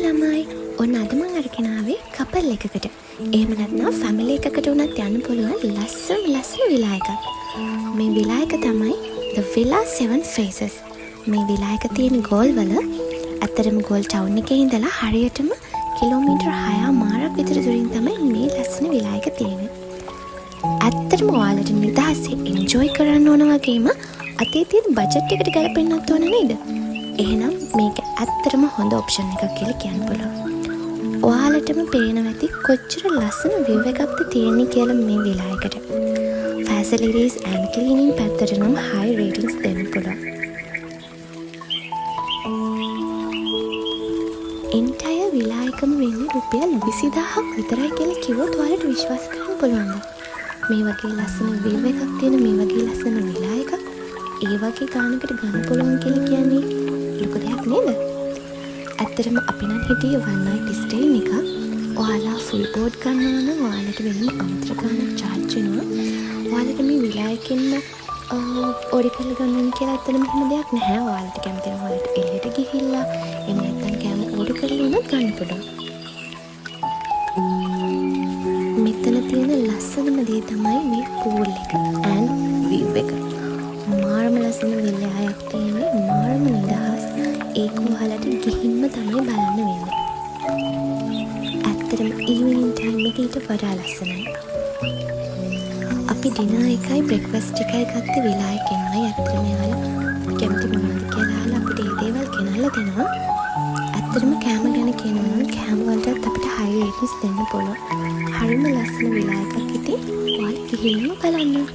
ළමයි ඔන්න අද මං අරගෙන ආවේ කපල් එකකට. එහෙම නැත්නම් ෆැමිලි එකකට උනත් යන්න පුළුවන් ලස්සන විලා එකක්. මේ විලා එක තමයි The Villa 7 Faces. මේ විලා එක තියෙන ගෝල් වල ඇත්තටම ගෝල් ටවුන් එකේ ඉඳලා හරියටම කිලෝමීටර් 6මාරක් විතර දුරින් තමයි මේ ලස්සන විලා එක තියෙන්නේ. ඇත්තටම ඔයාලට නිදහසේ එන්ජොයි කරන්න ඕන වගේම අතේ තියෙන බජට් එකට ගැලපෙන්නත් ඕන නේද? එහෙනම් මේක ඇත්තටම හොඳ ඔප්ෂන් එකක් කියලා කියන්න පුළුවන්. ඔයාලටම පේනවා ඇති කොච්චර ලස්සන view එකක්ද තියෙන්නේ කියලා මේ විලා එකට. Facilities and cleaning පැත්තට නම් high ratings දෙන්න පුළුවන්. entire විලා එකම වෙන්නේ රුපියල් 20000ක් විතරයි කියලා කිව්වොත් ඔයාලට විශ්වාස කරන්න පුළුවන්ද? මේ වගේ ලස්සන view එකක් තියෙන මේ වගේ ලස්සන විලා එකක් ඒ වගේ ගානකට ගන්න පුළුවන් කියලා කියන්නේ ලොකු දෙයක් නේද? ඇත්තටම අපි නම් හිටියේ one night stay එකක්. ඔයාලා full board ගන්නවා නම් ඔයාලට වෙනම අමතර ගාණක් charge වෙනවා. ඔයාලට මේ විලා එකෙන්ම ඕඩර් කරලා ගන්න ඕනේ කියලා ඇත්තටම එහෙම දෙයක් නැහැ. ඔයාලට කැමති නම් ඔයාලට එළියට ගිහිල්ලා එහෙම නැත්නම් කෑම ඕඩර් කරලා උනත් ගන්න පුළුවන්. මෙතන තියෙන ලස්සනම දේ තමයි මේ pool එක and view එක. මාරම ලස්සන විලායක් තියෙන්නේ මාරම නිදහස්. ඒක ඔයාලට ගිහින්ම තමයි බලන්න වෙන්නේ. ඇත්තටම evening time එකේ ඊට වඩා ලස්සනයි. අපි ඩිනර් එකයි බ්‍රෙක්ෆාස්ට් එකයි ගත්තේ විලා එකෙන්මයි. ඇත්තටම එයාලා කැමති මොනවද කියලා අහලා අපිට ඒ දේවල් ගෙනල්ලා දෙනවා. ඇත්තටම කෑම ගැන කියනවා නම් කෑම වලටත් අපිට high ratings දෙන්න පුළුවන්. හරිම ලස්සන විලා එකක් ඉතින් ඔයාලා ගිහින්ම බලන්න.